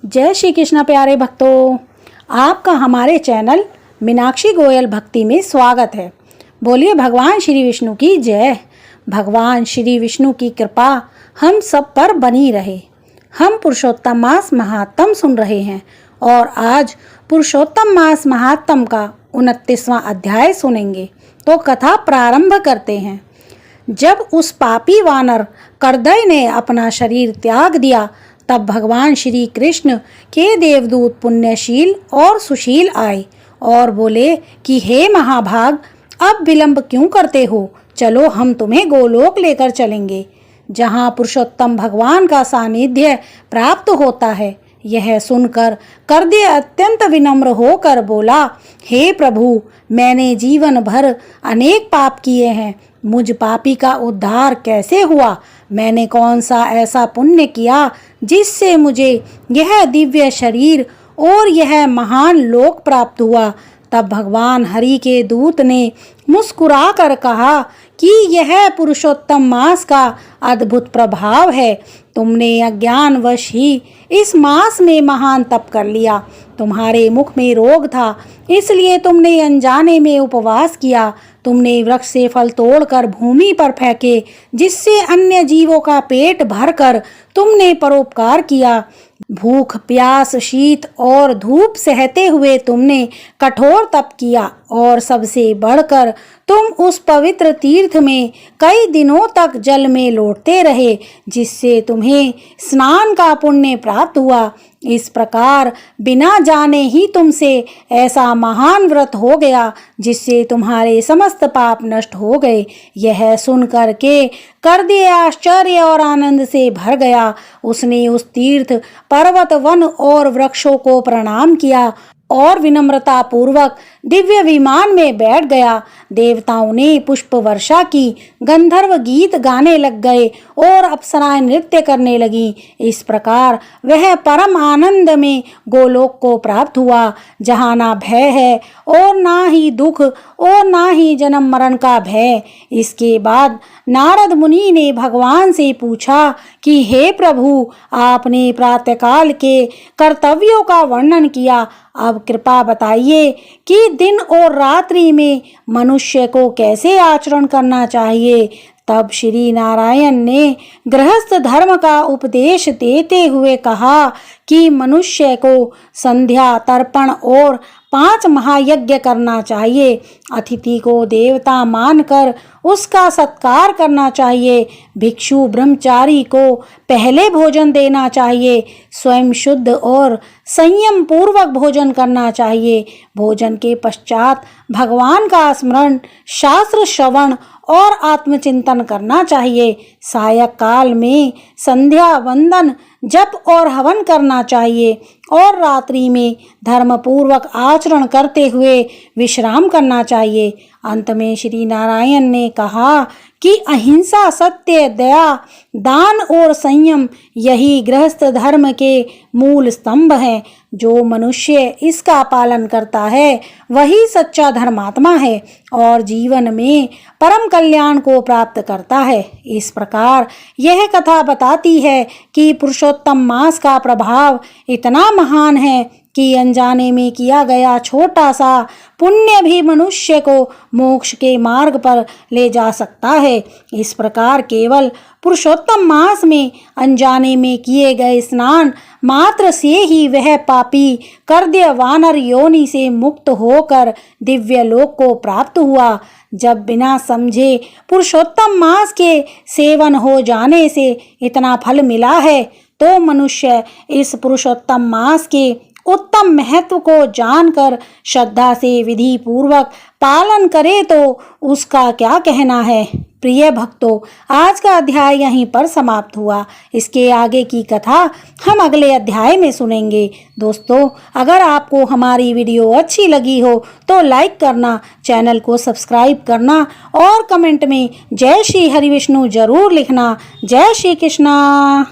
जय श्री कृष्ण प्यारे भक्तों, आपका हमारे चैनल मीनाक्षी गोयल भक्ति में स्वागत है। बोलिए भगवान श्री विष्णु की जय। भगवान श्री विष्णु की कृपा हम सब पर बनी रहे। हम पुरुषोत्तम मास महात्म सुन रहे हैं और आज पुरुषोत्तम मास महात्म का 29वां अध्याय सुनेंगे। तो कथा प्रारंभ करते हैं। जब उस पापी वानर करदय ने अपना शरीर त्याग दिया, तब भगवान श्री कृष्ण के देवदूत पुण्यशील और सुशील आए और बोले कि हे महाभाग, अब विलंब क्यों करते हो? चलो हम तुम्हें गोलोक लेकर चलेंगे, जहाँ पुरुषोत्तम भगवान का सानिध्य प्राप्त होता है। यह सुनकर करदय अत्यंत विनम्र होकर बोला, हे प्रभु, मैंने जीवन भर अनेक पाप किए हैं, मुझ पापी का उद्धार कैसे हुआ? मैंने कौन सा ऐसा पुण्य किया जिससे मुझे यह दिव्य शरीर और यह महान लोक प्राप्त हुआ? तब भगवान हरि के दूत ने मुस्कुरा कर कहा कि यह पुरुषोत्तम मास का अद्भुत प्रभाव है। तुमने अज्ञानवश ही इस मास में महान तप कर लिया। तुम्हारे मुख में रोग था, इसलिए तुमने अनजाने में उपवास किया। तुमने वृक्ष से फल तोड़कर भूमि पर फेंके, जिससे अन्य जीवों का पेट भरकर तुमने परोपकार किया। भूख, प्यास, शीत और धूप सहते हुए तुमने कठोर तप किया और सबसे बढ़कर तुम उस पवित्र तीर्थ में कई दिनों तक जल में लोटते रहे, जिससे तुम्हें स्नान का पुण्य प्राप्त हुआ। इस प्रकार बिना जाने ही तुमसे ऐसा महान व्रत हो गया जिससे तुम्हारे समस्त पाप नष्ट हो गए। यह सुन करके करदय आश्चर्य और आनंद से भर गया। उसने उस तीर्थ, पर्वत, वन और वृक्षों को प्रणाम किया और विनम्रता पूर्वक दिव्य विमान में बैठ गया। देवताओं ने पुष्प वर्षा की, गंधर्व गीत गाने लग गए और अप्सराएं नृत्य करने लगी। इस प्रकार वह परम आनंद में गोलोक को प्राप्त हुआ, जहाँ ना भय है और ना ही दुख और ना ही जन्म मरण का भय। इसके बाद नारद मुनि ने भगवान से पूछा कि हे प्रभु, आपने प्रातःकाल के कर्तव्यों का वर्णन किया, अब कृपा बताइए कि दिन और रात्रि में मनुष्य को कैसे आचरण करना चाहिए। तब श्री नारायण ने गृहस्थ धर्म का उपदेश देते हुए कहा कि मनुष्य को संध्या, तर्पण और 5 महायज्ञ करना चाहिए। अतिथि को देवता मानकर उसका सत्कार करना चाहिए। भिक्षु ब्रह्मचारी को पहले भोजन देना चाहिए। स्वयं शुद्ध और संयम पूर्वक भोजन करना चाहिए। भोजन के पश्चात भगवान का स्मरण, शास्त्र श्रवण और आत्मचिंतन करना चाहिए। सायं काल में संध्या वंदन, जप और हवन करना चाहिए और रात्रि में धर्म पूर्वक आचरण करते हुए विश्राम करना चाहिए। अंत में श्री नारायण ने कहा कि अहिंसा, सत्य, दया, दान और संयम यही गृहस्थ धर्म के मूल स्तंभ हैं। जो मनुष्य इसका पालन करता है वही सच्चा धर्मात्मा है और जीवन में परम कल्याण को प्राप्त करता है। इस प्रकार यह कथा बताती है कि पुरुषोत्तम मास का प्रभाव इतना महान है कि अनजाने में किया गया छोटा सा पुण्य भी मनुष्य को मोक्ष के मार्ग पर ले जा सकता है। इस प्रकार केवल पुरुषोत्तम मास में अनजाने में किए गए स्नान मात्र से ही वह पापी करदय वानर योनि से मुक्त होकर दिव्य लोक को प्राप्त हुआ। जब बिना समझे पुरुषोत्तम मास के सेवन हो जाने से इतना फल मिला है, तो मनुष्य इस पुरुषोत्तम मास के उत्तम महत्व को जानकर श्रद्धा से विधि पूर्वक पालन करे तो उसका क्या कहना है। प्रिय भक्तों, आज का अध्याय यहीं पर समाप्त हुआ। इसके आगे की कथा हम अगले अध्याय में सुनेंगे। दोस्तों, अगर आपको हमारी वीडियो अच्छी लगी हो तो लाइक करना, चैनल को सब्सक्राइब करना और कमेंट में जय श्री हरि विष्णु जरूर लिखना। जय श्री कृष्णा।